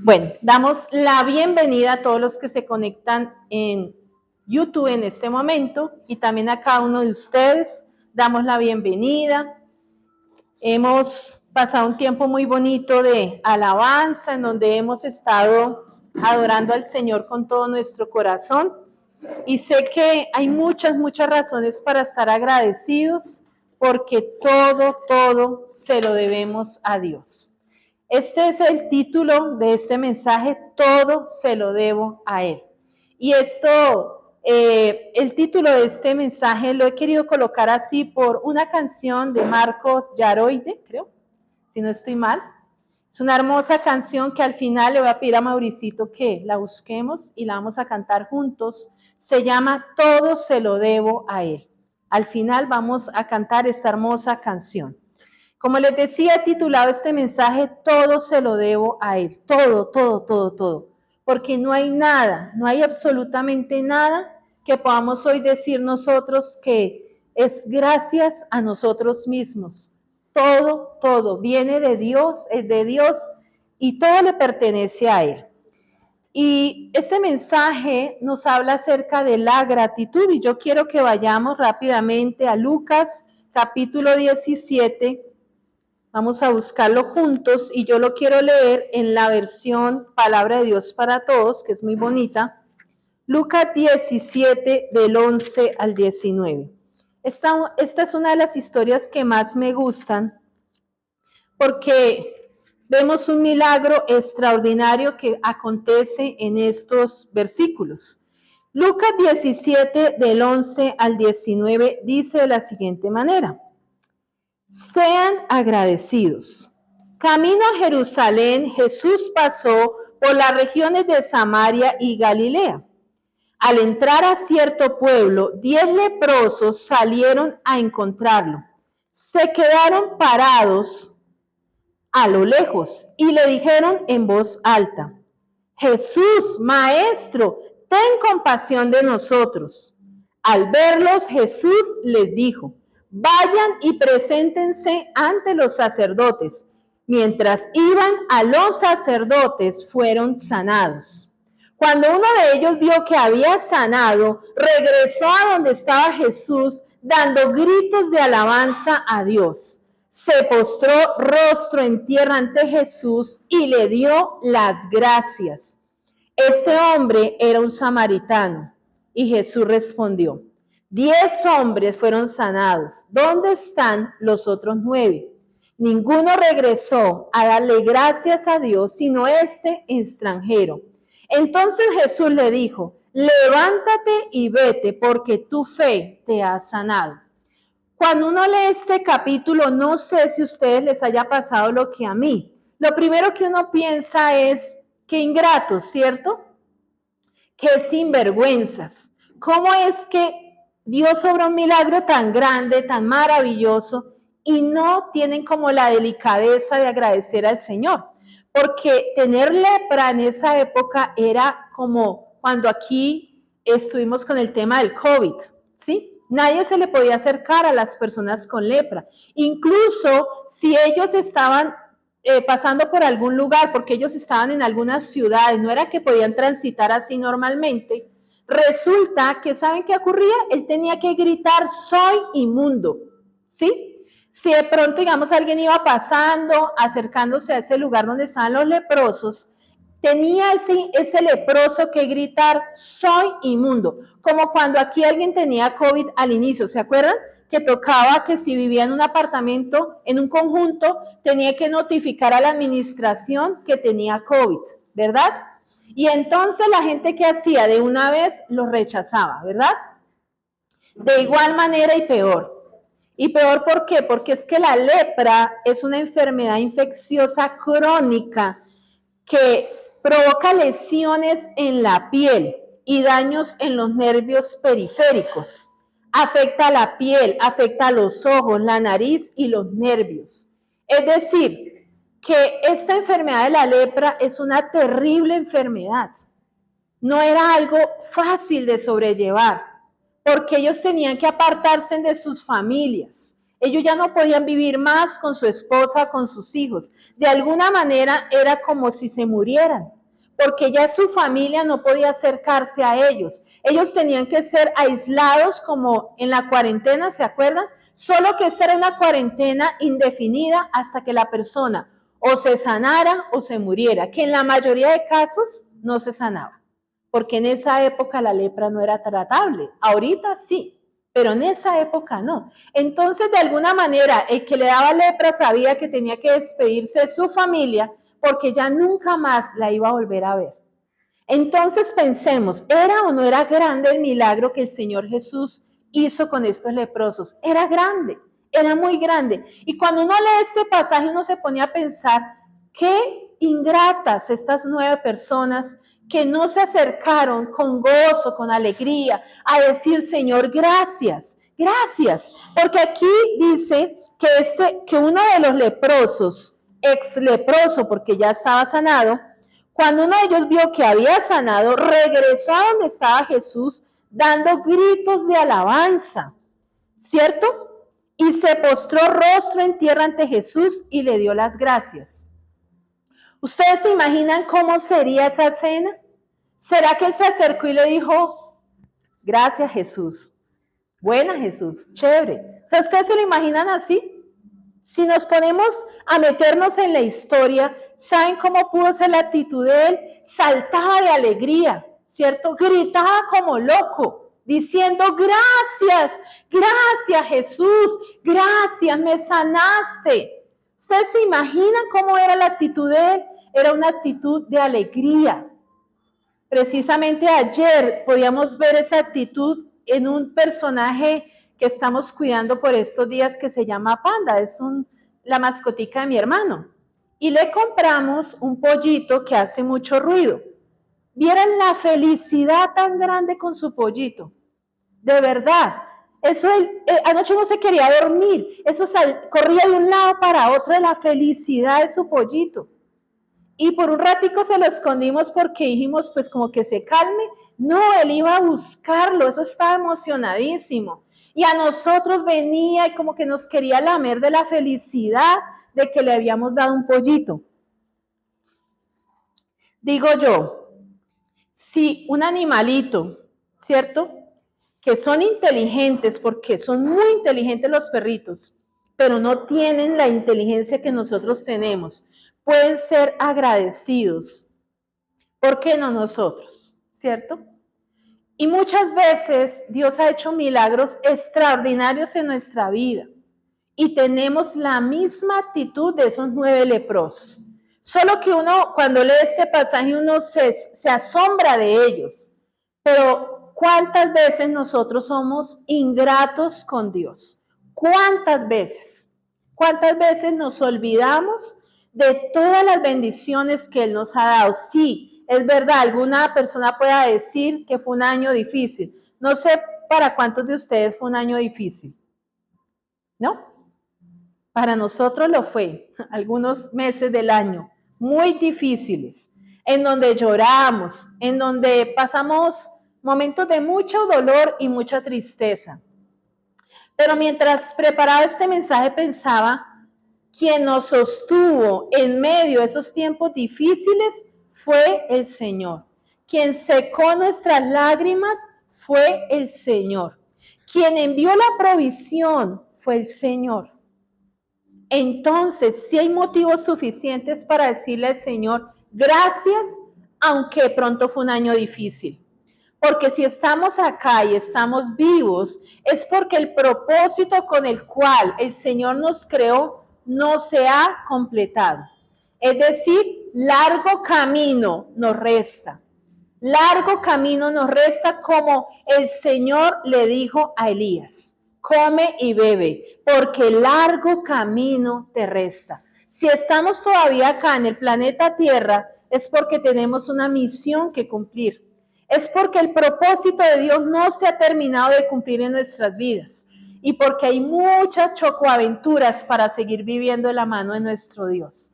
Bueno, damos la bienvenida a todos los que se conectan en YouTube en este momento y también a cada uno de ustedes. Damos la bienvenida. Hemos pasado un tiempo muy bonito de alabanza en donde hemos estado adorando al Señor con todo nuestro corazón y sé que hay muchas razones para estar agradecidos porque todo se lo debemos a Dios. Este es el título de este mensaje, todo se lo debo a Él. Y el título de este mensaje lo he querido colocar así por una canción de Marcos Yaroide, creo, si no estoy mal. Es una hermosa canción que al final le voy a pedir a Mauricito que la busquemos y la vamos a cantar juntos. Se llama Todo se lo debo a Él. Al final vamos a cantar esta hermosa canción. Como les decía, he titulado este mensaje, todo se lo debo a Él, todo, porque no hay nada, no hay absolutamente nada que podamos hoy decir nosotros que es gracias a nosotros mismos. Todo viene de Dios, es de Dios y todo le pertenece a Él. Y ese mensaje nos habla acerca de la gratitud y yo quiero que vayamos rápidamente a Lucas capítulo 17. Vamos a buscarlo juntos y yo lo quiero leer en la versión Palabra de Dios para Todos, que es muy bonita. Lucas 17 del 11 al 19. Esta es una de las historias que más me gustan porque vemos un milagro extraordinario que acontece en estos versículos. Lucas 17 del 11 al 19 dice de la siguiente manera. Sean agradecidos. Camino a Jerusalén, Jesús pasó por las regiones de Samaria y Galilea. Al entrar a cierto pueblo, 10 leprosos salieron a encontrarlo. Se quedaron parados a lo lejos y le dijeron en voz alta, Jesús, Maestro, ten compasión de nosotros. Al verlos, Jesús les dijo, vayan y preséntense ante los sacerdotes. Mientras iban a los sacerdotes, fueron sanados. Cuando uno de ellos vio que había sanado, regresó a donde estaba Jesús, dando gritos de alabanza a Dios. Se postró rostro en tierra ante Jesús y le dio las gracias. Este hombre era un samaritano y Jesús respondió, 10 hombres fueron sanados. ¿Dónde están los otros 9? Ninguno regresó a darle gracias a Dios, sino este extranjero. Entonces Jesús le dijo, levántate y vete, porque tu fe te ha sanado. Cuando uno lee este capítulo, no sé si a ustedes les haya pasado lo que a mí. Lo primero que uno piensa es, qué ingratos, ¿cierto? Qué sinvergüenzas. ¿Cómo es que Dios obra un milagro tan grande, tan maravilloso, y no tienen como la delicadeza de agradecer al Señor? Porque tener lepra en esa época era como cuando aquí estuvimos con el tema del COVID, ¿sí? Nadie se le podía acercar a las personas con lepra. Incluso si ellos estaban pasando por algún lugar, porque ellos estaban en algunas ciudades, no era que podían transitar así normalmente, resulta que, ¿saben qué ocurría? Él tenía que gritar, soy inmundo, ¿sí? Si de pronto, digamos, alguien iba pasando, acercándose a ese lugar donde estaban los leprosos, tenía ese leproso que gritar, soy inmundo, como cuando aquí alguien tenía COVID al inicio, ¿se acuerdan? Que tocaba que si vivía en un apartamento, en un conjunto, tenía que notificar a la administración que tenía COVID, ¿verdad? Y entonces la gente que hacía de una vez los rechazaba, ¿verdad? De igual manera y peor. ¿Y peor por qué? Porque es que la lepra es una enfermedad infecciosa crónica que provoca lesiones en la piel y daños en los nervios periféricos. Afecta a la piel, afecta a los ojos, la nariz y los nervios. Es decir, que esta enfermedad de la lepra es una terrible enfermedad. No era algo fácil de sobrellevar, porque ellos tenían que apartarse de sus familias. Ellos ya no podían vivir más con su esposa, con sus hijos. De alguna manera era como si se murieran, porque ya su familia no podía acercarse a ellos. Ellos tenían que ser aislados como en la cuarentena, ¿se acuerdan? Solo que esta era una cuarentena indefinida hasta que la persona o se sanara o se muriera, que en la mayoría de casos no se sanaba, porque en esa época la lepra no era tratable. Ahorita sí, pero en esa época no. Entonces, de alguna manera, el que le daba lepra sabía que tenía que despedirse de su familia porque ya nunca más la iba a volver a ver. Entonces pensemos, ¿era o no era grande el milagro que el Señor Jesús hizo con estos leprosos? Era grande, era muy grande. Y cuando uno lee este pasaje, uno se ponía a pensar, qué ingratas estas 9 personas que no se acercaron con gozo, con alegría, a decir, Señor, gracias, gracias. Porque aquí dice que uno de los leprosos, ex leproso, porque ya estaba sanado, cuando uno de ellos vio que había sanado, regresó a donde estaba Jesús dando gritos de alabanza, ¿cierto? Y se postró rostro en tierra ante Jesús y le dio las gracias. ¿Ustedes se imaginan cómo sería esa cena? ¿Será que él se acercó y le dijo, gracias Jesús, buena Jesús, chévere? O sea, ¿ustedes se lo imaginan así? Si nos ponemos a meternos en la historia, ¿saben cómo pudo ser la actitud de él? Saltaba de alegría, ¿cierto? Gritaba como loco, diciendo, gracias, gracias Jesús, gracias, me sanaste. ¿Ustedes se imaginan cómo era la actitud de él? Era una actitud de alegría. Precisamente ayer podíamos ver esa actitud en un personaje que estamos cuidando por estos días que se llama Panda, es la mascotica de mi hermano. Y le compramos un pollito que hace mucho ruido. Vieran la felicidad tan grande con su pollito. De verdad. Eso anoche no se quería dormir. Eso corría de un lado para otro de la felicidad de su pollito. Y por un ratico se lo escondimos porque dijimos, pues como que se calme. No, él iba a buscarlo, eso estaba emocionadísimo. Y a nosotros venía y como que nos quería lamer de la felicidad de que le habíamos dado un pollito. Digo yo, si un animalito, ¿cierto? Que son inteligentes, porque son muy inteligentes los perritos, pero no tienen la inteligencia que nosotros tenemos, pueden ser agradecidos. ¿Por qué no nosotros? ¿Cierto? Y muchas veces Dios ha hecho milagros extraordinarios en nuestra vida y tenemos la misma actitud de esos 9 leprosos. Solo que uno, cuando lee este pasaje, uno se asombra de ellos. Pero ¿cuántas veces nosotros somos ingratos con Dios? ¿Cuántas veces? ¿Cuántas veces nos olvidamos de todas las bendiciones que Él nos ha dado? Sí, es verdad, alguna persona pueda decir que fue un año difícil. No sé para cuántos de ustedes fue un año difícil, ¿no? Para nosotros lo fue, algunos meses del año, muy difíciles, en donde lloramos, en donde pasamos momentos de mucho dolor y mucha tristeza. Pero mientras preparaba este mensaje pensaba, quien nos sostuvo en medio de esos tiempos difíciles fue el Señor. Quien secó nuestras lágrimas fue el Señor. Quien envió la provisión fue el Señor. Entonces, sí hay motivos suficientes para decirle al Señor, gracias, aunque pronto fue un año difícil. Porque si estamos acá y estamos vivos, es porque el propósito con el cual el Señor nos creó no se ha completado. Es decir, largo camino nos resta. Largo camino nos resta, como el Señor le dijo a Elías, come y bebe, porque largo camino te resta. Si estamos todavía acá en el planeta Tierra, es porque tenemos una misión que cumplir. Es porque el propósito de Dios no se ha terminado de cumplir en nuestras vidas y porque hay muchas chocoaventuras para seguir viviendo de la mano de nuestro Dios.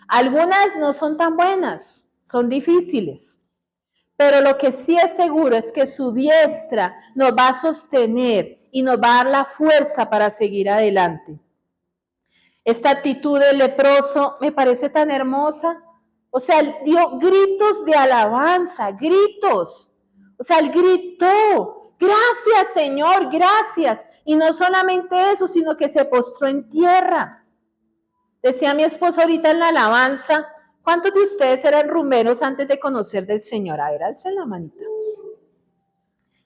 Algunas no son tan buenas, son difíciles. Pero lo que sí es seguro es que su diestra nos va a sostener y nos va a dar la fuerza para seguir adelante. Esta actitud del leproso me parece tan hermosa. O sea, él dio gritos de alabanza, gritos. O sea, él gritó, gracias Señor, gracias. Y no solamente eso, sino que se postró en tierra. Decía mi esposo ahorita en la alabanza, ¿cuántos de ustedes eran rumberos antes de conocer del Señor? A ver, alcen la manita.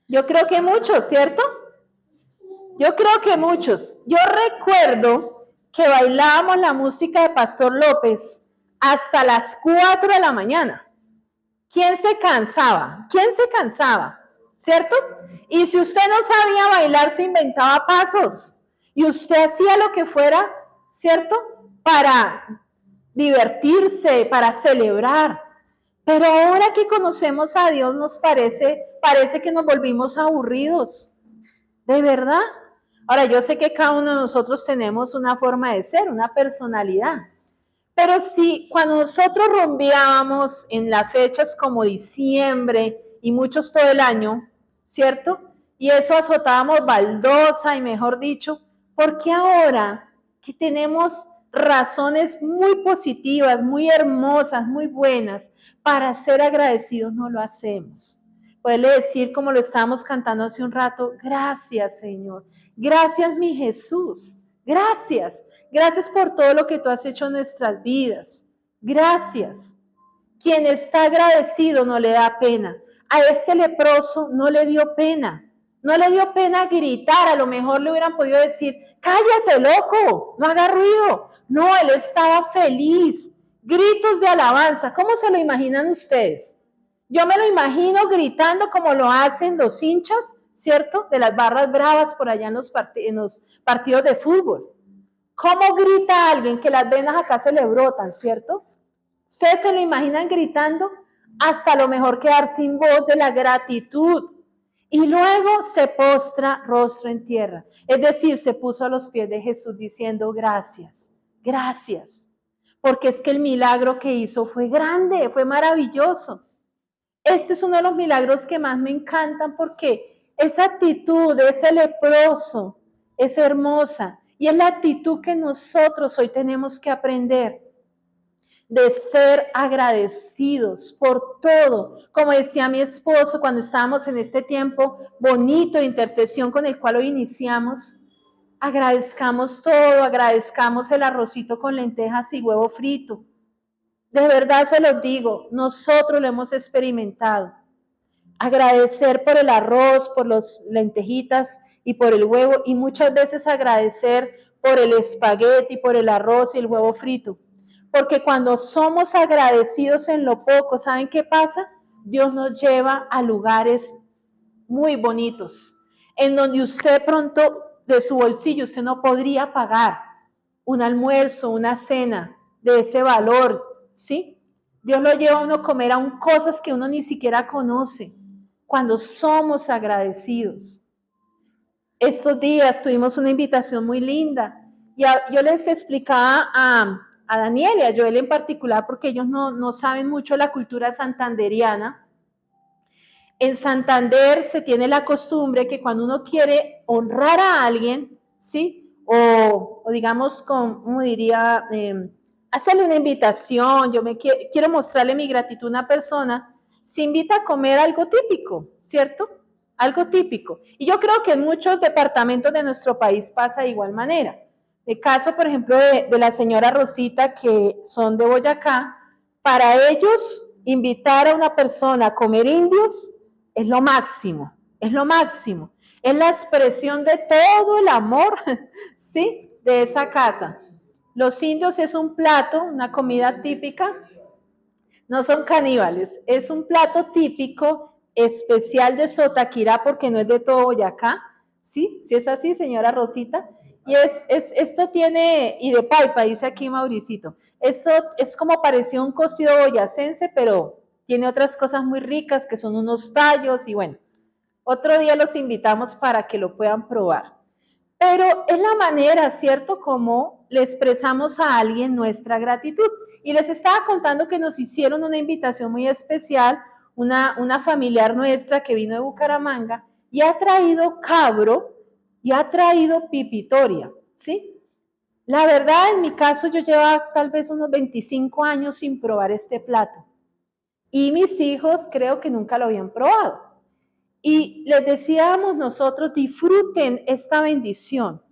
Yo creo que muchos, ¿cierto? Yo creo que muchos. Yo recuerdo que bailábamos la música de Pastor López hasta las 4 de la mañana. ¿Quién se cansaba? ¿Quién se cansaba? ¿Cierto? Y si usted no sabía bailar, se inventaba pasos. Y usted hacía lo que fuera, ¿cierto? Para divertirse, para celebrar. Pero ahora que conocemos a Dios, nos parece que nos volvimos aburridos. ¿De verdad? Ahora, yo sé que cada uno de nosotros tenemos una forma de ser, una personalidad. Pero si cuando nosotros rumbeábamos en las fechas como diciembre y muchos todo el año, ¿cierto? Y eso azotábamos baldosa y mejor dicho, ¿por qué ahora que tenemos razones muy positivas, muy hermosas, muy buenas para ser agradecidos no lo hacemos? Poderle decir como lo estábamos cantando hace un rato, gracias Señor, gracias mi Jesús, gracias. Gracias por todo lo que tú has hecho en nuestras vidas. Gracias. Quien está agradecido no le da pena. A este leproso no le dio pena. No le dio pena gritar. A lo mejor le hubieran podido decir, cállese loco, no haga ruido. No, él estaba feliz. Gritos de alabanza. ¿Cómo se lo imaginan ustedes? Yo me lo imagino gritando como lo hacen los hinchas, ¿cierto? De las barras bravas por allá en los partidos de fútbol. ¿Cómo grita alguien que las venas acá se le brotan, cierto? ¿Ustedes se lo imaginan gritando? Hasta lo mejor quedar sin voz de la gratitud. Y luego se postra rostro en tierra. Es decir, se puso a los pies de Jesús diciendo gracias, gracias. Porque es que el milagro que hizo fue grande, fue maravilloso. Este es uno de los milagros que más me encantan porque esa actitud de ese leproso es hermosa. Y es la actitud que nosotros hoy tenemos que aprender, de ser agradecidos por todo. Como decía mi esposo cuando estábamos en este tiempo bonito de intercesión con el cual hoy iniciamos, agradezcamos todo, agradezcamos el arrocito con lentejas y huevo frito. De verdad se los digo, nosotros lo hemos experimentado. Agradecer por el arroz, por las lentejitas y por el huevo, y muchas veces agradecer por el espagueti, por el arroz y el huevo frito. Porque cuando somos agradecidos en lo poco, ¿saben qué pasa? Dios nos lleva a lugares muy bonitos, en donde usted pronto de su bolsillo, usted no podría pagar un almuerzo, una cena de ese valor, ¿sí? Dios lo lleva a uno a comer aún cosas que uno ni siquiera conoce, cuando somos agradecidos. Estos días tuvimos una invitación muy linda y yo les explicaba a Daniel y a Joel en particular, porque ellos no saben mucho la cultura santanderiana. En Santander se tiene la costumbre que cuando uno quiere honrar a alguien, ¿sí? O digamos, como diría, hacerle una invitación, quiero mostrarle mi gratitud a una persona, se invita a comer algo típico, ¿cierto? Algo típico. Y yo creo que en muchos departamentos de nuestro país pasa de igual manera. El caso, por ejemplo, de la señora Rosita, que son de Boyacá, para ellos invitar a una persona a comer indios es lo máximo, es lo máximo. Es la expresión de todo el amor, ¿sí? De esa casa. Los indios es un plato, una comida típica, no son caníbales, es un plato típico especial de Sotaquirá porque no es de todo Boyacá, ¿sí? ¿Sí es así, señora Rosita? Y esto tiene, y de Paipa, dice aquí Mauricito, esto es como parecía un cocido boyacense, pero tiene otras cosas muy ricas que son unos tallos y bueno, otro día los invitamos para que lo puedan probar. Pero es la manera, ¿cierto?, como le expresamos a alguien nuestra gratitud. Y les estaba contando que nos hicieron una invitación muy especial, una familiar nuestra que vino de Bucaramanga y ha traído cabro y ha traído pipitoria, ¿sí? La verdad, en mi caso, yo llevaba tal vez unos 25 años sin probar este plato. Y mis hijos creo que nunca lo habían probado. Y les decíamos nosotros, disfruten esta bendición,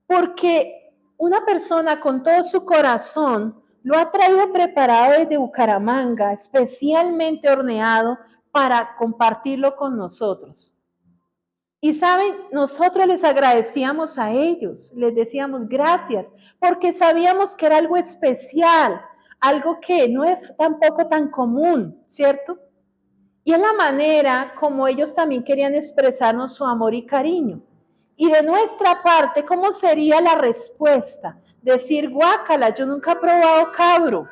porque una persona con todo su corazón lo ha traído preparado desde Bucaramanga, especialmente horneado, para compartirlo con nosotros. Y saben, nosotros les agradecíamos a ellos, les decíamos gracias, porque sabíamos que era algo especial, algo que no es tampoco tan común, ¿cierto? Y es la manera como ellos también querían expresarnos su amor y cariño. Y de nuestra parte, ¿cómo sería la respuesta? Decir, guácala, yo nunca he probado cabro.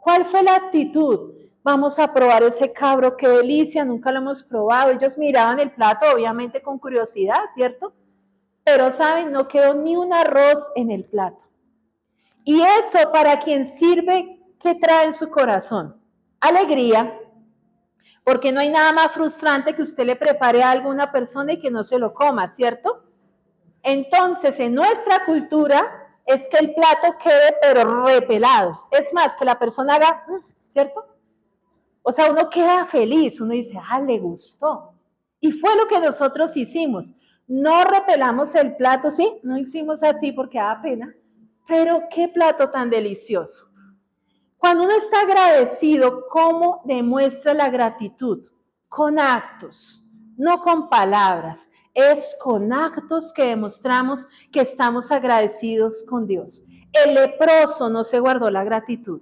¿Cuál fue la actitud? Vamos a probar ese cabro, qué delicia, nunca lo hemos probado. Ellos miraban el plato, obviamente con curiosidad, ¿cierto? Pero, ¿saben? No quedó ni un arroz en el plato. Y eso para quien sirve, ¿qué trae en su corazón? Alegría, porque no hay nada más frustrante que usted le prepare algo a una persona y que no se lo coma, ¿cierto? Entonces, en nuestra cultura es que el plato quede pero repelado. Es más, que la persona haga, ¿cierto? O sea, uno queda feliz, uno dice, le gustó. Y fue lo que nosotros hicimos. No repelamos el plato, ¿sí? No hicimos así porque da pena. Pero qué plato tan delicioso. Cuando uno está agradecido, ¿cómo demuestra la gratitud? Con actos, no con palabras. Es con actos que demostramos que estamos agradecidos con Dios. El leproso no se guardó la gratitud.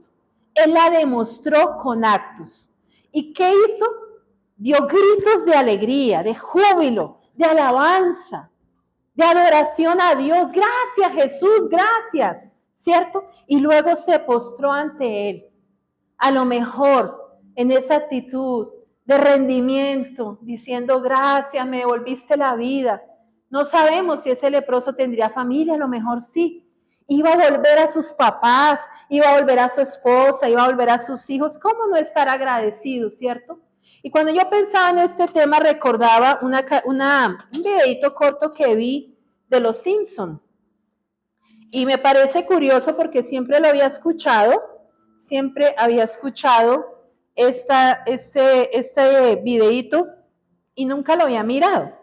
Él la demostró con actos. ¿Y qué hizo? Dio gritos de alegría, de júbilo, de alabanza, de adoración a Dios. Gracias, Jesús, gracias. ¿Cierto? Y luego se postró ante Él. A lo mejor en esa actitud de rendimiento, diciendo gracias, me devolviste la vida. No sabemos si ese leproso tendría familia, a lo mejor sí. Iba a volver a sus papás, iba a volver a su esposa, iba a volver a sus hijos. ¿Cómo no estar agradecido, cierto? Y cuando yo pensaba en este tema, recordaba un videito corto que vi de Los Simpson. Y me parece curioso porque siempre lo había escuchado, este videíto y nunca lo había mirado.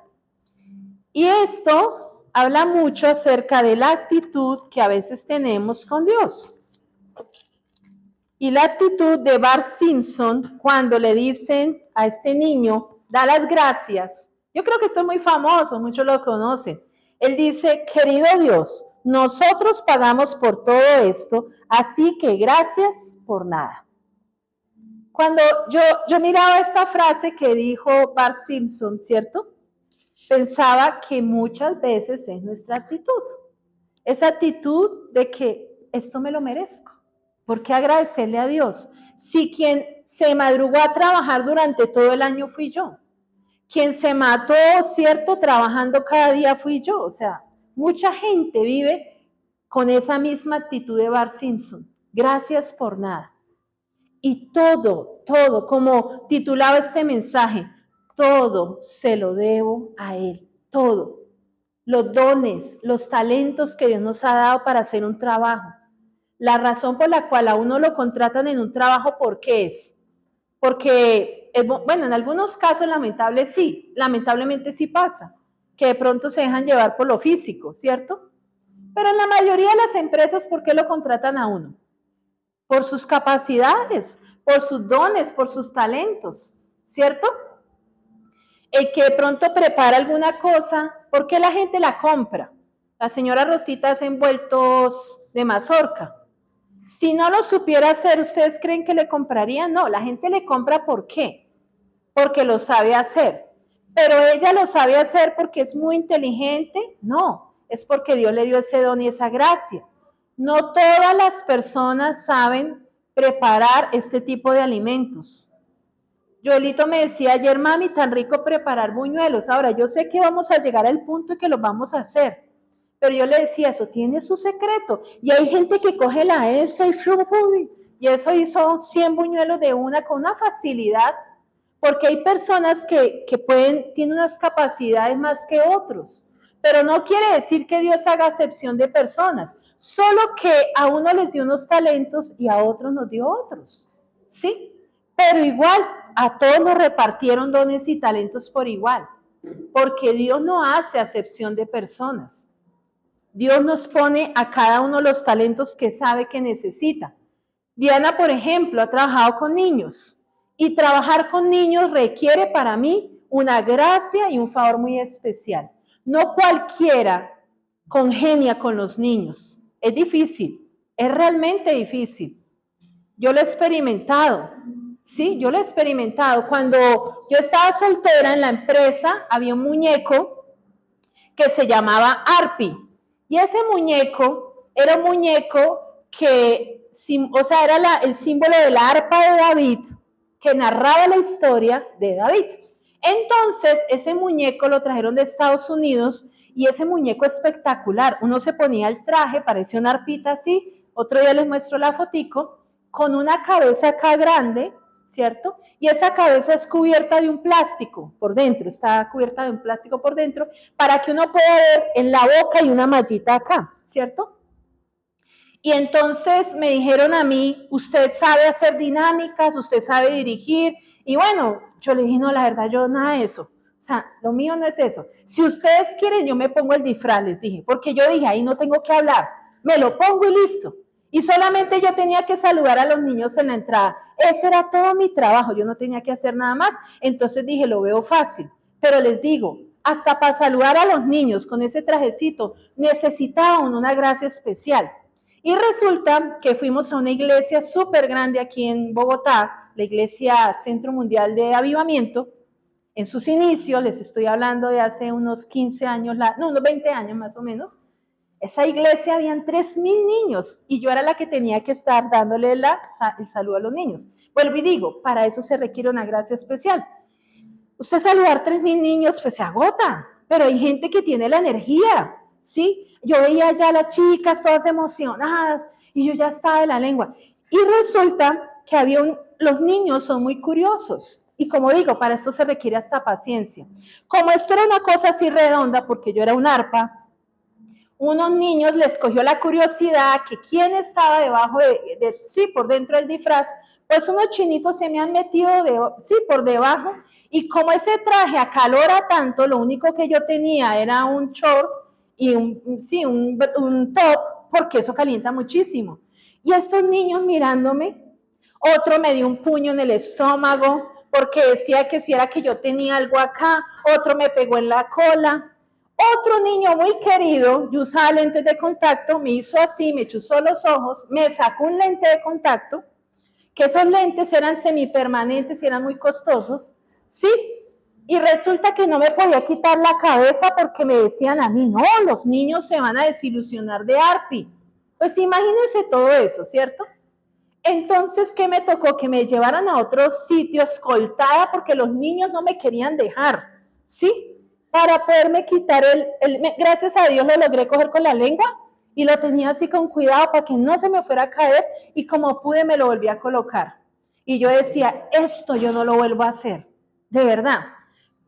Y esto habla mucho acerca de la actitud que a veces tenemos con Dios. Y la actitud de Bart Simpson cuando le dicen a este niño, da las gracias. Yo creo que esto es muy famoso, muchos lo conocen. Él dice, querido Dios, nosotros pagamos por todo esto, así que gracias por nada. Cuando yo miraba esta frase que dijo Bart Simpson, ¿cierto? Pensaba que muchas veces es nuestra actitud. Esa actitud de que esto me lo merezco. ¿Por qué agradecerle a Dios? Si quien se madrugó a trabajar durante todo el año fui yo. Quien se mató, ¿cierto? Trabajando cada día fui yo. O sea, mucha gente vive con esa misma actitud de Bart Simpson. Gracias por nada. Y todo, como titulaba este mensaje, todo se lo debo a Él. Todo. Los dones, los talentos que Dios nos ha dado para hacer un trabajo. La razón por la cual a uno lo contratan en un trabajo, ¿por qué es? Porque, bueno, en algunos casos lamentablemente sí pasa, que de pronto se dejan llevar por lo físico, ¿cierto? Pero en la mayoría de las empresas, ¿por qué lo contratan a uno? Por sus capacidades, por sus dones, por sus talentos, ¿cierto? El que de pronto prepara alguna cosa, ¿por qué la gente la compra? La señora Rosita hace envueltos de mazorca. Si no lo supiera hacer, ¿ustedes creen que le comprarían? No, la gente le compra ¿por qué? Porque lo sabe hacer. Pero ella lo sabe hacer porque es muy inteligente. No, es porque Dios le dio ese don y esa gracia. No todas las personas saben preparar este tipo de alimentos. Joelito me decía ayer, mami, tan rico preparar buñuelos. Ahora, yo sé que vamos a llegar al punto en que los vamos a hacer. Pero yo le decía, eso tiene su secreto. Y hay gente que coge la esta y eso hizo 100 buñuelos de una con una facilidad, porque hay personas que tienen unas capacidades más que otros. pero no quiere decir que Dios haga acepción de personas, solo que a uno les dio unos talentos y a otros nos dio otros, ¿sí? Pero igual a todos nos repartieron dones y talentos por igual, porque Dios no hace acepción de personas. Dios nos pone a cada uno los talentos que sabe que necesita. Diana, por ejemplo, ha trabajado con niños y trabajar con niños requiere para mí una gracia y un favor muy especial. No cualquiera congenia con los niños. Es difícil, es realmente difícil. Yo lo he experimentado, ¿sí? Yo lo he experimentado. Cuando yo estaba soltera en la empresa, había un muñeco que se llamaba Arpi. Y ese muñeco era un muñeco que, o sea, era el símbolo de la arpa de David, que narraba la historia de David. Entonces, ese muñeco lo trajeron de Estados Unidos y ese muñeco espectacular. Uno se ponía el traje, parecía una arpita así, otro día les muestro la fotico, con una cabeza acá grande, ¿cierto? Y esa cabeza es cubierta de un plástico por dentro, está cubierta de un plástico por dentro, para que uno pueda ver en la boca y una mallita acá, ¿cierto? Y entonces me dijeron a mí, usted sabe hacer dinámicas, usted sabe dirigir, y bueno, yo le dije, no, la verdad, yo nada de eso, o sea, lo mío no es eso. Si ustedes quieren, yo me pongo el disfraz, les dije, porque yo dije, ahí no tengo que hablar, me lo pongo y listo. Y solamente yo tenía que saludar a los niños en la entrada. Ese era todo mi trabajo, yo no tenía que hacer nada más. Entonces dije, lo veo fácil. Pero les digo, hasta para saludar a los niños con ese trajecito, necesitaban una gracia especial. Y resulta que fuimos a una iglesia súper grande aquí en Bogotá, la iglesia Centro Mundial de Avivamiento. En sus inicios, les estoy hablando de hace unos 15 años, no, unos 20 años más o menos. Esa iglesia habían 3,000 niños y yo era la que tenía que estar dándole el saludo a los niños. Vuelvo y digo, para eso se requiere una gracia especial. Usted saludar 3,000 niños, pues se agota, pero hay gente que tiene la energía, ¿sí? Yo veía ya a las chicas todas emocionadas y yo ya estaba de la lengua. Y resulta que los niños son muy curiosos. Y como digo, para eso se requiere hasta paciencia. Como esto era una cosa así redonda, porque yo era un arpa, unos niños les cogió la curiosidad que quién estaba debajo sí, por dentro del disfraz, pues unos chinitos se me han metido, sí, por debajo, y como ese traje acalora tanto, lo único que yo tenía era un short y un top, porque eso calienta muchísimo. Y estos niños mirándome, otro me dio un puño en el estómago, porque decía que si era que yo tenía algo acá, otro me pegó en la cola. Otro niño muy querido, yo usaba lentes de contacto, me hizo así, me chuzó los ojos, me sacó un lente de contacto, que esos lentes eran semipermanentes y eran muy costosos, ¿sí? Y resulta que no me podía quitar la cabeza porque me decían a mí, no, los niños se van a desilusionar de Arpi. Pues imagínense todo eso, ¿cierto? Entonces, ¿qué me tocó? Que me llevaran a otro sitio escoltada porque los niños no me querían dejar, ¿sí? Para poderme quitar gracias a Dios lo logré coger con la lengua y lo tenía así con cuidado para que no se me fuera a caer y como pude me lo volví a colocar. Y yo decía, esto yo no lo vuelvo a hacer, de verdad.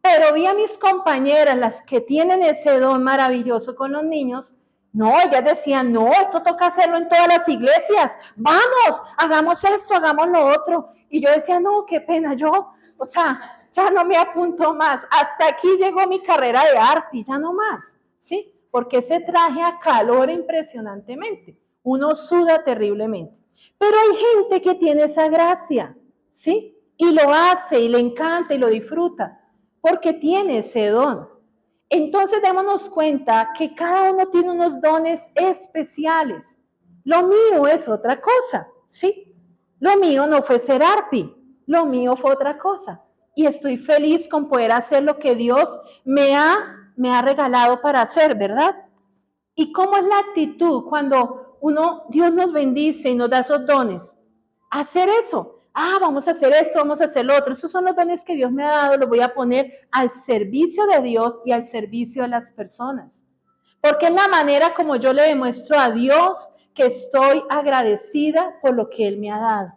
Pero vi a mis compañeras, las que tienen ese don maravilloso con los niños, no, ellas decían, no, esto toca hacerlo en todas las iglesias, vamos, hagamos esto, hagamos lo otro. Y yo decía, no, qué pena, o sea, ya no me apunto más, hasta aquí llegó mi carrera de Arpi, ya no más, ¿sí? Porque ese traje acalora impresionantemente, uno suda terriblemente. Pero hay gente que tiene esa gracia, ¿sí? Y lo hace, y le encanta, y lo disfruta, porque tiene ese don. Entonces démonos cuenta que cada uno tiene unos dones especiales. Lo mío es otra cosa, ¿sí? Lo mío no fue ser Arpi, lo mío fue otra cosa. Y estoy feliz con poder hacer lo que Dios me ha regalado para hacer, ¿verdad? ¿Y cómo es la actitud cuando Dios nos bendice y nos da esos dones? Hacer eso. Vamos a hacer esto, vamos a hacer lo otro. Esos son los dones que Dios me ha dado, los voy a poner al servicio de Dios y al servicio de las personas. Porque es la manera como yo le demuestro a Dios que estoy agradecida por lo que Él me ha dado.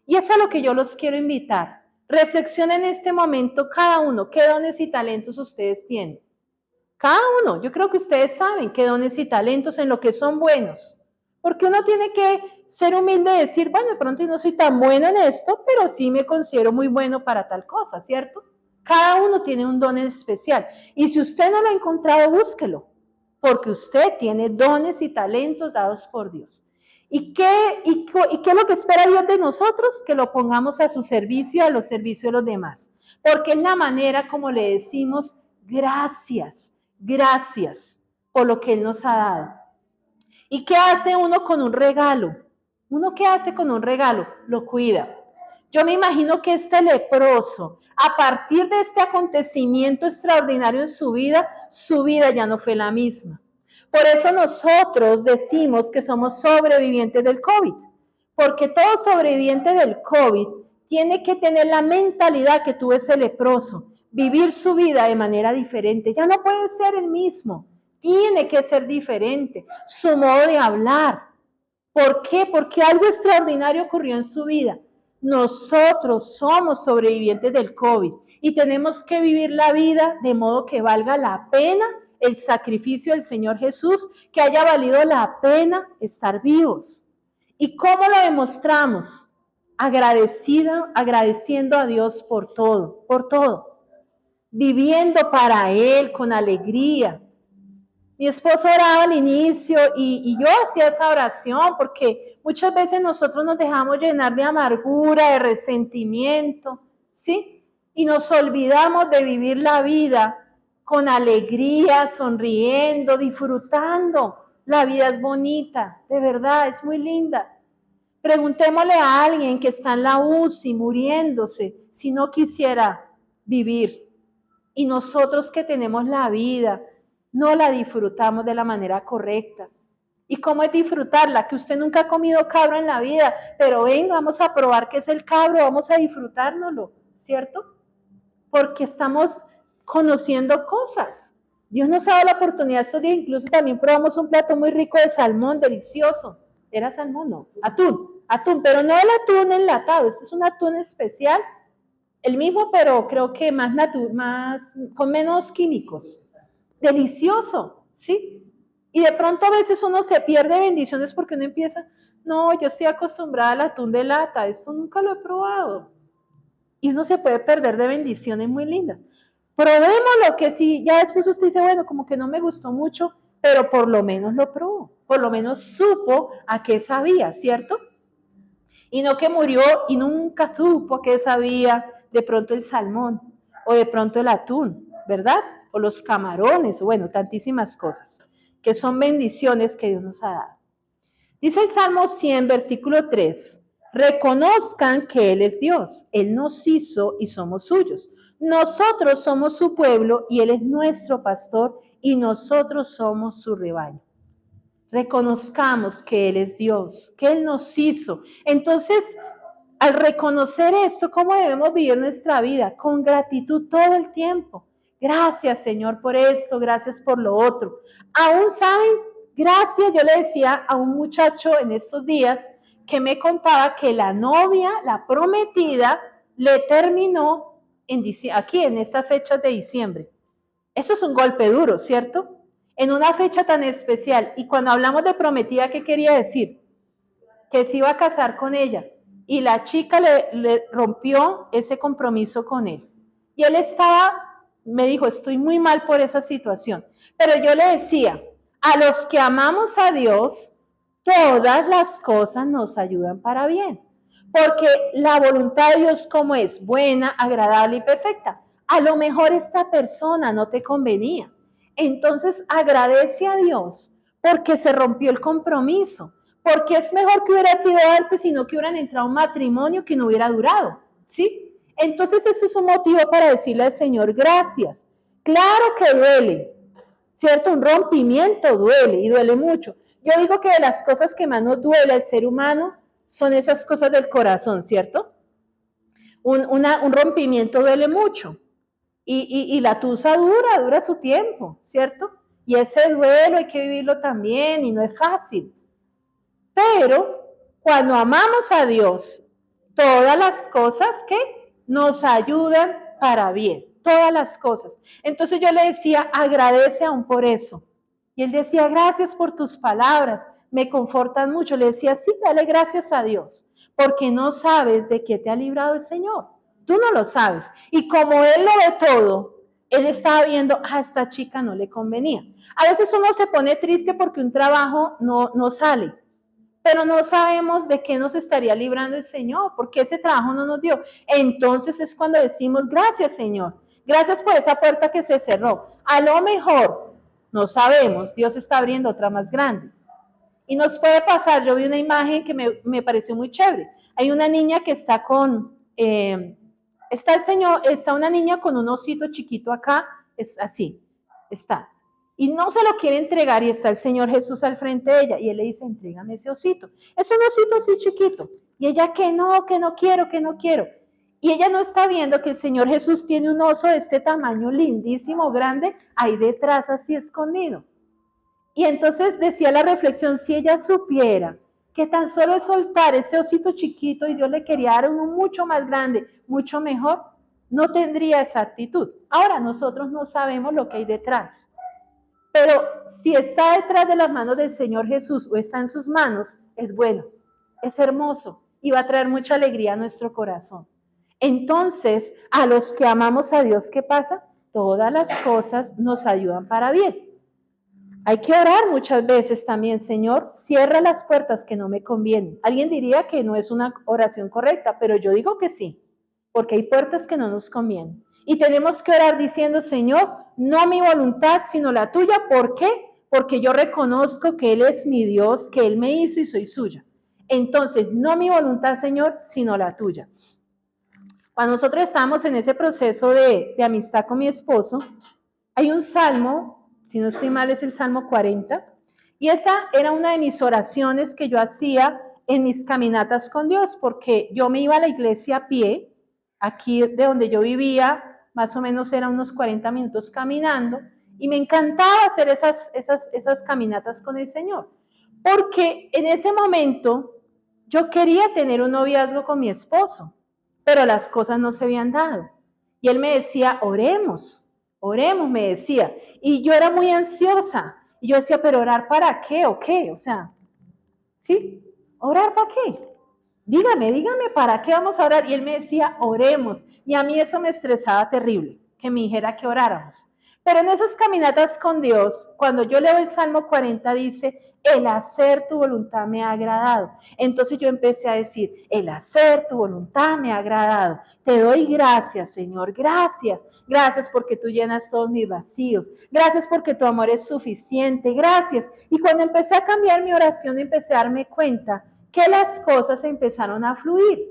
Y eso es a lo que yo los quiero invitar. Reflexionen en este momento cada uno, qué dones y talentos ustedes tienen. Cada uno, yo creo que ustedes saben qué dones y talentos en lo que son buenos. Porque uno tiene que ser humilde y decir, bueno, de pronto yo no soy tan buena en esto, pero sí me considero muy bueno para tal cosa, ¿cierto? Cada uno tiene un don especial. Y si usted no lo ha encontrado, búsquelo. Porque usted tiene dones y talentos dados por Dios. ¿Y qué es lo que espera Dios de nosotros? Que lo pongamos a su servicio, a los servicios de los demás. Porque es la manera como le decimos gracias, gracias por lo que Él nos ha dado. ¿Y qué hace uno con un regalo? ¿Uno qué hace con un regalo? Lo cuida. Yo me imagino que este leproso, a partir de este acontecimiento extraordinario en su vida ya no fue la misma. Por eso nosotros decimos que somos sobrevivientes del COVID, porque todo sobreviviente del COVID tiene que tener la mentalidad que tuvo ese leproso, vivir su vida de manera diferente. Ya no puede ser el mismo, tiene que ser diferente, su modo de hablar. ¿Por qué? Porque algo extraordinario ocurrió en su vida. Nosotros somos sobrevivientes del COVID y tenemos que vivir la vida de modo que valga la pena el sacrificio del Señor Jesús, que haya valido la pena estar vivos. ¿Y cómo lo demostramos? Agradeciendo a Dios por todo. Viviendo para Él con alegría. Mi esposo oraba al inicio y yo hacía esa oración porque muchas veces nosotros nos dejamos llenar de amargura, de resentimiento, ¿sí? Y nos olvidamos de vivir la vida con alegría, sonriendo, disfrutando. La vida es bonita, de verdad, es muy linda. Preguntémosle a alguien que está en la UCI muriéndose si no quisiera vivir. Y nosotros que tenemos la vida, no la disfrutamos de la manera correcta. ¿Y cómo es disfrutarla? Que usted nunca ha comido cabro en la vida, pero venga, vamos a probar qué es el cabro, vamos a disfrutárnoslo, ¿cierto? Porque estamos conociendo cosas. Dios nos ha dado la oportunidad estos días, incluso también probamos un plato muy rico de salmón, delicioso. ¿Era salmón? No, atún, pero no el atún enlatado, este es un atún especial, el mismo, pero creo que más con menos químicos. Delicioso, ¿sí? Y de pronto a veces uno se pierde bendiciones porque uno empieza, no, yo estoy acostumbrada al atún de lata, esto nunca lo he probado. Y uno se puede perder de bendiciones muy lindas. Probémoslo, que si ya después usted dice, bueno, como que no me gustó mucho, pero por lo menos lo probó, por lo menos supo a qué sabía, ¿cierto? Y no que murió y nunca supo a qué sabía de pronto el salmón, o de pronto el atún, ¿verdad? O los camarones, o bueno, tantísimas cosas, que son bendiciones que Dios nos ha dado. Dice el Salmo 100, versículo 3, reconozcan que Él es Dios, Él nos hizo y somos suyos. Nosotros somos su pueblo y Él es nuestro pastor y nosotros somos su rebaño. Reconozcamos que Él es Dios, que Él nos hizo. Entonces, al reconocer esto, ¿cómo debemos vivir nuestra vida? Con gratitud todo el tiempo. Gracias, Señor, por esto, gracias por lo otro. Aún saben, gracias, yo le decía a un muchacho en estos días que me contaba que la novia, la prometida, le terminó aquí en estas fechas de diciembre. Eso es un golpe duro, ¿cierto? En una fecha tan especial. Y cuando hablamos de prometida, ¿qué quería decir? Que se iba a casar con ella. Y la chica le rompió ese compromiso con él. Y él me dijo, estoy muy mal por esa situación. Pero yo le decía, a los que amamos a Dios, todas las cosas nos ayudan para bien. Porque la voluntad de Dios, como es buena, agradable y perfecta. A lo mejor esta persona no te convenía. Entonces agradece a Dios porque se rompió el compromiso. Porque es mejor que hubiera sido antes, sino que hubieran entrado a un matrimonio que no hubiera durado, ¿sí? Entonces eso es un motivo para decirle al Señor gracias. Claro que duele, ¿cierto? Un rompimiento duele y duele mucho. Yo digo que de las cosas que más nos duele al ser humano son esas cosas del corazón, ¿cierto? Un rompimiento duele mucho y la tusa dura su tiempo, ¿cierto? Y ese duelo hay que vivirlo también y no es fácil. Pero cuando amamos a Dios, todas las cosas que nos ayudan para bien. todas las cosas. Entonces yo le decía, agradece aún por eso. Y él decía, gracias por tus palabras, me confortan mucho. Le decía, sí, dale gracias a Dios, porque no sabes de qué te ha librado el Señor. Tú no lo sabes. Y como él lo ve todo, él estaba viendo, a esta chica no le convenía. A veces uno se pone triste porque un trabajo no sale, pero no sabemos de qué nos estaría librando el Señor, porque ese trabajo no nos dio. Entonces es cuando decimos, gracias Señor, gracias por esa puerta que se cerró. A lo mejor, no sabemos, Dios está abriendo otra más grande. Y nos puede pasar, yo vi una imagen que me pareció muy chévere. Hay una niña que está está una niña con un osito chiquito acá, es así, está. Y no se lo quiere entregar y está el Señor Jesús al frente de ella y él le dice, entrégame ese osito. Es un osito así chiquito. Y ella, que no quiero, que no quiero. Y ella no está viendo que el Señor Jesús tiene un oso de este tamaño lindísimo, grande, ahí detrás así escondido. Y entonces decía la reflexión, si ella supiera que tan solo es soltar ese osito chiquito y Dios le quería dar uno mucho más grande, mucho mejor, no tendría esa actitud. Ahora, nosotros no sabemos lo que hay detrás. Pero si está detrás de las manos del Señor Jesús o está en sus manos, es bueno, es hermoso y va a traer mucha alegría a nuestro corazón. Entonces, a los que amamos a Dios, ¿qué pasa? Todas las cosas nos ayudan para bien. Hay que orar muchas veces también, Señor, cierra las puertas que no me convienen. Alguien diría que no es una oración correcta, pero yo digo que sí, porque hay puertas que no nos convienen. Y tenemos que orar diciendo, Señor, no mi voluntad, sino la tuya. ¿Por qué? Porque yo reconozco que Él es mi Dios, que Él me hizo y soy suya. Entonces, no mi voluntad, Señor, sino la tuya. Cuando nosotros estamos en ese proceso de amistad con mi esposo, hay un salmo, si no estoy mal es el Salmo 40, y esa era una de mis oraciones que yo hacía en mis caminatas con Dios, porque yo me iba a la iglesia a pie, aquí de donde yo vivía, más o menos eran unos 40 minutos caminando, y me encantaba hacer esas caminatas con el Señor, porque en ese momento yo quería tener un noviazgo con mi esposo, pero las cosas no se habían dado. Y él me decía, oremos, me decía. Y yo era muy ansiosa. Y yo decía, pero ¿orar para qué o qué? O sea, ¿sí? ¿Orar para qué? Dígame para qué vamos a orar. Y él me decía, oremos. Y a mí eso me estresaba terrible, que me dijera que oráramos. Pero en esas caminatas con Dios, cuando yo leo el Salmo 40, dice, el hacer tu voluntad me ha agradado. Entonces yo empecé a decir, el hacer tu voluntad me ha agradado. Te doy gracias, Señor, gracias. Gracias porque tú llenas todos mis vacíos. Gracias porque tu amor es suficiente. Gracias. Y cuando empecé a cambiar mi oración, empecé a darme cuenta que las cosas empezaron a fluir.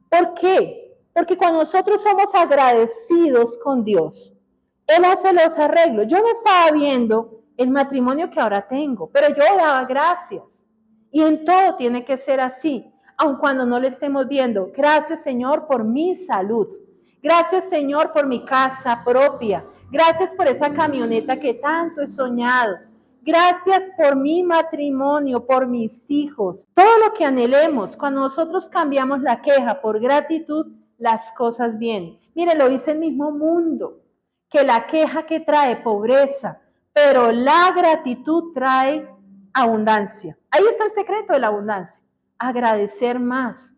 ¿Por qué? Porque cuando nosotros somos agradecidos con Dios, Él hace los arreglos. Yo no estaba viendo el matrimonio que ahora tengo, pero yo daba gracias. Y en todo tiene que ser así, aun cuando no le estemos viendo. Gracias, Señor, por mi salud. Gracias, Señor, por mi casa propia. Gracias por esa camioneta que tanto he soñado. Gracias por mi matrimonio, por mis hijos. Todo lo que anhelemos, cuando nosotros cambiamos la queja por gratitud, las cosas vienen. Mire, lo dice el mismo mundo, que la queja que trae pobreza, pero la gratitud trae abundancia. Ahí está el secreto de la abundancia. Agradecer más.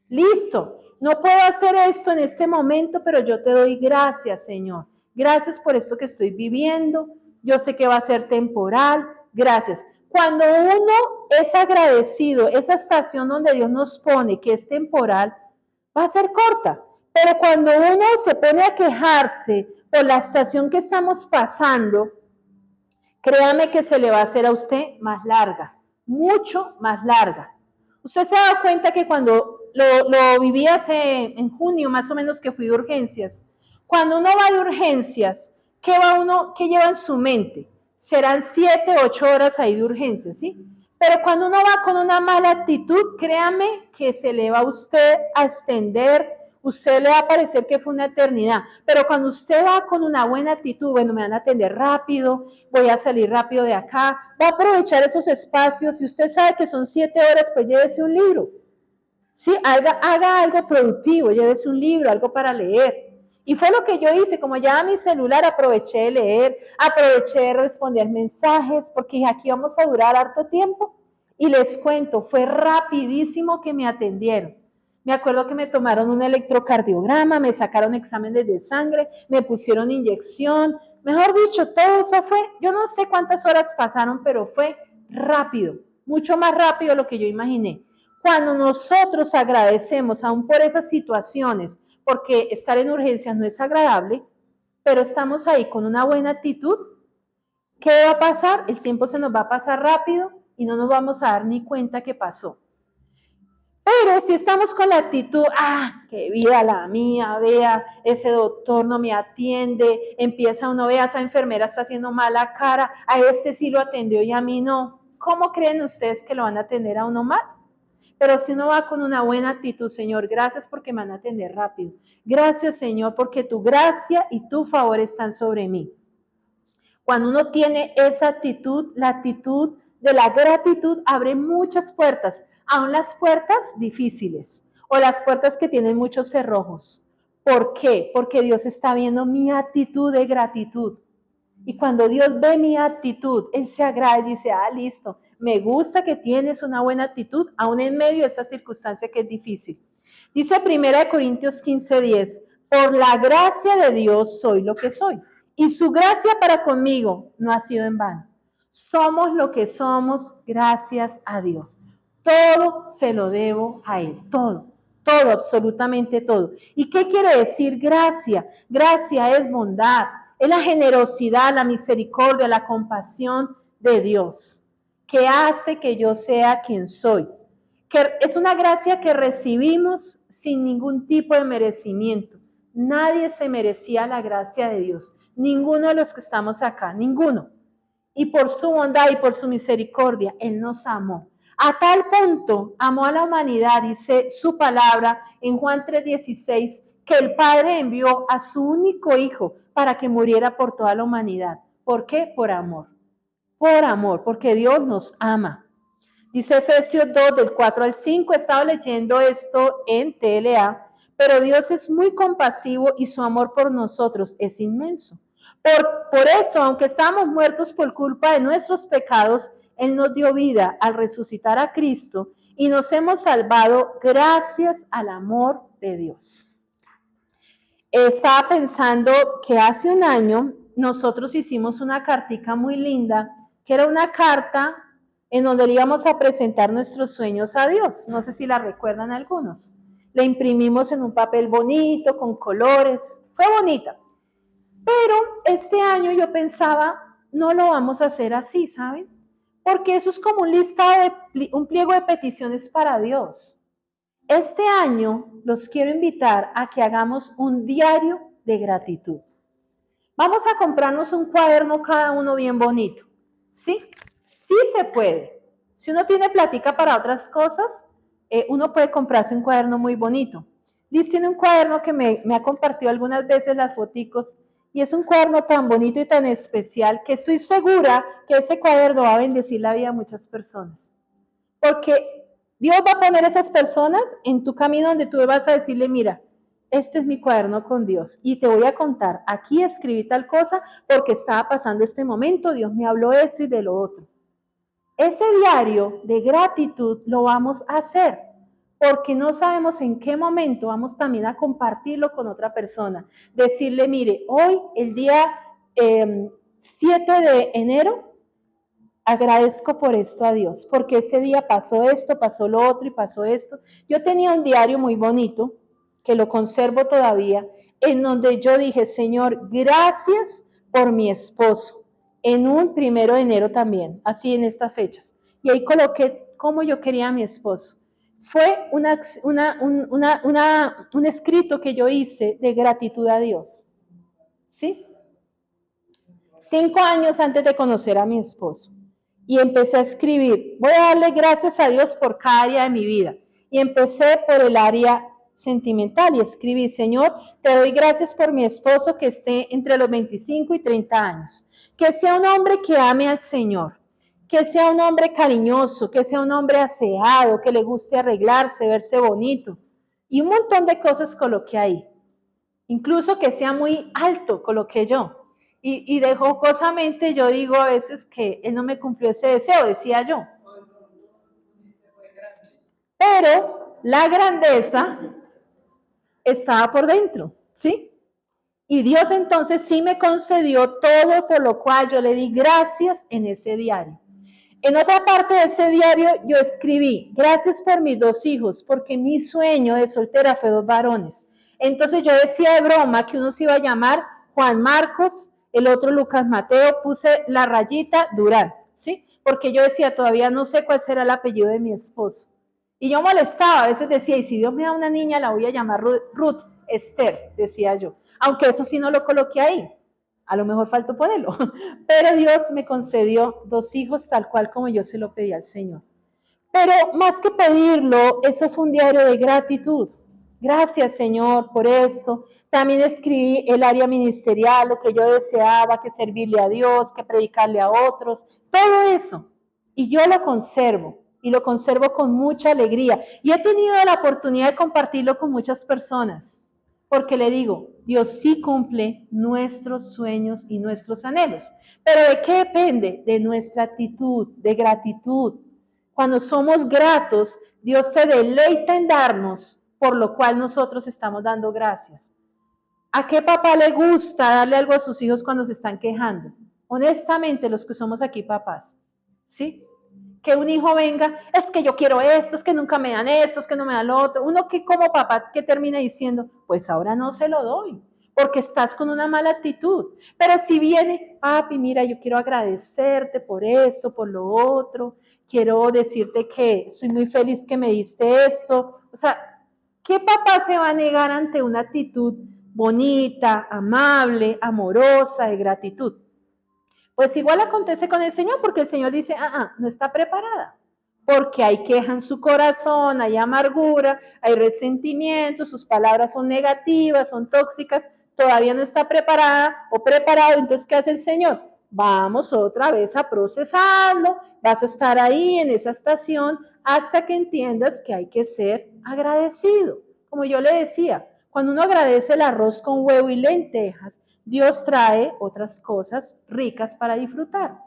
Listo. No puedo hacer esto en este momento, pero yo te doy gracias, Señor. Gracias por esto que estoy viviendo. Yo sé que va a ser temporal. Gracias. Cuando uno es agradecido, esa estación donde Dios nos pone que es temporal, va a ser corta. Pero cuando uno se pone a quejarse por la estación que estamos pasando, créame que se le va a hacer a usted más larga, mucho más larga. Usted se ha dado cuenta que cuando lo viví en junio, más o menos, que fui de urgencias. Cuando uno va de urgencias, ¿qué lleva en su mente? Serán 7, 8 horas ahí de urgencias, ¿sí? Pero cuando uno va con una mala actitud, créame que se le va a usted a extender, usted le va a parecer que fue una eternidad. Pero cuando usted va con una buena actitud, bueno, me van a atender rápido, voy a salir rápido de acá, va a aprovechar esos espacios. Si usted sabe que son 7 horas, pues llévese un libro. Sí, haga algo productivo, llévese un libro, algo para leer. Y fue lo que yo hice, como ya mi celular aproveché de leer, aproveché de responder mensajes, porque aquí vamos a durar harto tiempo. Y les cuento, fue rapidísimo que me atendieron. Me acuerdo que me tomaron un electrocardiograma, me sacaron exámenes de sangre, me pusieron inyección. Mejor dicho, todo eso fue, yo no sé cuántas horas pasaron, pero fue rápido, mucho más rápido de lo que yo imaginé. Cuando nosotros agradecemos aún por esas situaciones, porque estar en urgencias no es agradable, pero estamos ahí con una buena actitud, ¿qué va a pasar? El tiempo se nos va a pasar rápido y no nos vamos a dar ni cuenta que pasó. Pero si estamos con la actitud, qué vida la mía, vea, ese doctor no me atiende, empieza uno, vea, esa enfermera está haciendo mala cara, a este sí lo atendió y a mí no. ¿Cómo creen ustedes que lo van a atender a uno mal? Pero si uno va con una buena actitud, Señor, gracias porque me van a atender rápido. Gracias, Señor, porque tu gracia y tu favor están sobre mí. Cuando uno tiene esa actitud, la actitud de la gratitud abre muchas puertas, aún las puertas difíciles o las puertas que tienen muchos cerrojos. ¿Por qué? Porque Dios está viendo mi actitud de gratitud. Y cuando Dios ve mi actitud, Él se agrada y dice, listo, me gusta que tienes una buena actitud, aún en medio de esta circunstancia que es difícil. Dice 1 Corintios 15:10, por la gracia de Dios soy lo que soy. Y su gracia para conmigo no ha sido en vano. Somos lo que somos gracias a Dios. Todo se lo debo a Él, todo, absolutamente todo. ¿Y qué quiere decir gracia? Gracia es bondad, es la generosidad, la misericordia, la compasión de Dios, que hace que yo sea quien soy. Que es una gracia que recibimos sin ningún tipo de merecimiento. Nadie se merecía la gracia de Dios. Ninguno de los que estamos acá, ninguno. Y por su bondad y por su misericordia, Él nos amó. A tal punto amó a la humanidad, dice su palabra en Juan 3:16, que el Padre envió a su único Hijo para que muriera por toda la humanidad. ¿Por qué? Por amor. Por amor, porque Dios nos ama. Dice Efesios 2, del 4 al 5, he estado leyendo esto en TLA, pero Dios es muy compasivo y su amor por nosotros es inmenso. Por eso, aunque estábamos muertos por culpa de nuestros pecados, Él nos dio vida al resucitar a Cristo y nos hemos salvado gracias al amor de Dios. Estaba pensando que hace un año nosotros hicimos una cartica muy linda, que era una carta en donde le íbamos a presentar nuestros sueños a Dios. No sé si la recuerdan algunos. La imprimimos en un papel bonito, con colores. Fue bonita. Pero este año yo pensaba, no lo vamos a hacer así, ¿saben? Porque eso es como un pliego de peticiones para Dios. Este año los quiero invitar a que hagamos un diario de gratitud. Vamos a comprarnos un cuaderno cada uno bien bonito. ¿Sí? Sí se puede. Si uno tiene plática para otras cosas, uno puede comprarse un cuaderno muy bonito. Liz tiene un cuaderno que me ha compartido algunas veces las foticos y es un cuaderno tan bonito y tan especial que estoy segura que ese cuaderno va a bendecir la vida de muchas personas. Porque Dios va a poner esas personas en tu camino donde tú vas a decirle, mira, este es mi cuaderno con Dios y te voy a contar, aquí escribí tal cosa porque estaba pasando este momento, Dios me habló de esto y de lo otro. Ese diario de gratitud lo vamos a hacer porque no sabemos en qué momento vamos también a compartirlo con otra persona. Decirle, mire, hoy, el día 7 de enero, agradezco por esto a Dios, porque ese día pasó esto, pasó lo otro y pasó esto. Yo tenía un diario muy bonito, que lo conservo todavía, en donde yo dije, Señor, gracias por mi esposo, en un 1 de enero también, así en estas fechas. Y ahí coloqué cómo yo quería a mi esposo. Fue un escrito que yo hice de gratitud a Dios. ¿Sí? 5 años antes de conocer a mi esposo. Y empecé a escribir, voy a darle gracias a Dios por cada área de mi vida. Y empecé por el área sentimental y escribí, Señor, te doy gracias por mi esposo que esté entre los 25 y 30 años. Que sea un hombre que ame al Señor, que sea un hombre cariñoso, que sea un hombre aseado, que le guste arreglarse, verse bonito. Y un montón de cosas coloqué ahí. incluso que sea muy alto, coloqué yo. Y de jocosamente yo digo a veces que él no me cumplió ese deseo, decía yo. Pero la grandeza estaba por dentro, ¿sí? Y Dios entonces sí me concedió todo, por lo cual yo le di gracias en ese diario. En otra parte de ese diario yo escribí, gracias por mis 2 hijos, porque mi sueño de soltera fue 2 varones. Entonces yo decía de broma que uno se iba a llamar Juan Marcos, el otro Lucas Mateo, puse la rayita Durán, ¿sí? Porque yo decía, todavía no sé cuál será el apellido de mi esposo. Y yo molestaba, a veces decía, y si Dios me da una niña, la voy a llamar Ruth Esther, decía yo. Aunque eso sí no lo coloqué ahí. A lo mejor faltó ponerlo. Pero Dios me concedió 2 hijos tal cual como yo se lo pedí al Señor. Pero más que pedirlo, eso fue un diario de gratitud. Gracias, Señor, por esto. También escribí el área ministerial, lo que yo deseaba, que servirle a Dios, que predicarle a otros, todo eso. Y yo lo conservo, y lo conservo con mucha alegría. Y he tenido la oportunidad de compartirlo con muchas personas, porque le digo, Dios sí cumple nuestros sueños y nuestros anhelos. Pero ¿de qué depende? De nuestra actitud, de gratitud. Cuando somos gratos, Dios se deleita en darnos, por lo cual nosotros estamos dando gracias. ¿A qué papá le gusta darle algo a sus hijos cuando se están quejando? Honestamente, los que somos aquí papás, ¿sí? Que un hijo venga, es que yo quiero esto, es que nunca me dan esto, es que no me dan lo otro. Uno que como papá que termina diciendo, pues ahora no se lo doy, porque estás con una mala actitud. Pero si viene, papi, mira, yo quiero agradecerte por esto, por lo otro, quiero decirte que soy muy feliz que me diste esto. O sea, ¿qué papá se va a negar ante una actitud bonita, amable, amorosa, de gratitud? Pues igual acontece con el Señor, porque el Señor dice, no está preparada, porque hay queja en su corazón, hay amargura, hay resentimiento, sus palabras son negativas, son tóxicas, todavía no está preparada o preparado. Entonces, ¿qué hace el Señor? Vamos otra vez a procesarlo, vas a estar ahí en esa estación hasta que entiendas que hay que ser agradecido. Como yo le decía, cuando uno agradece el arroz con huevo y lentejas, Dios trae otras cosas ricas para disfrutar.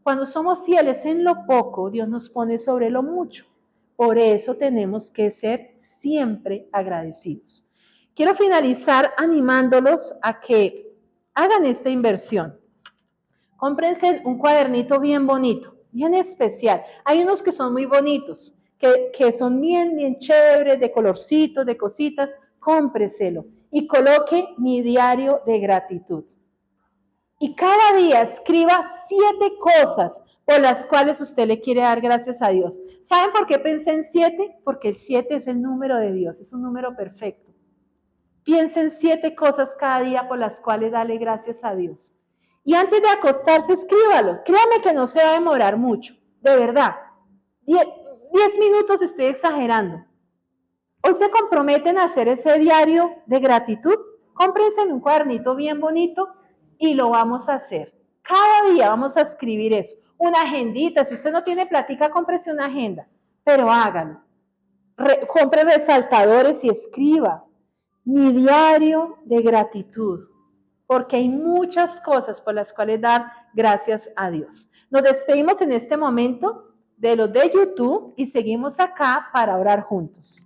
Cuando somos fieles en lo poco, Dios nos pone sobre lo mucho. Por eso tenemos que ser siempre agradecidos. Quiero finalizar animándolos a que hagan esta inversión. Cómprense un cuadernito bien bonito, bien especial. Hay unos que son muy bonitos, que son bien chéveres, de colorcitos, de cositas. Cómpreselo y coloque mi diario de gratitud. Y cada día escriba 7 cosas por las cuales usted le quiere dar gracias a Dios. ¿Saben por qué pensé en 7? Porque el 7 es el número de Dios, es un número perfecto. Piensa en 7 cosas cada día por las cuales dale gracias a Dios. Y antes de acostarse, escríbalo. Créame que no se va a demorar mucho, de verdad. 10 minutos estoy exagerando. Hoy se comprometen a hacer ese diario de gratitud. Cómprense en un cuadernito bien bonito y lo vamos a hacer. Cada día vamos a escribir eso. Una agendita. Si usted no tiene platica, cómprese una agenda, pero hágalo. Compre resaltadores y escriba mi diario de gratitud, porque hay muchas cosas por las cuales dar gracias a Dios. Nos despedimos en este momento de los de YouTube y seguimos acá para orar juntos.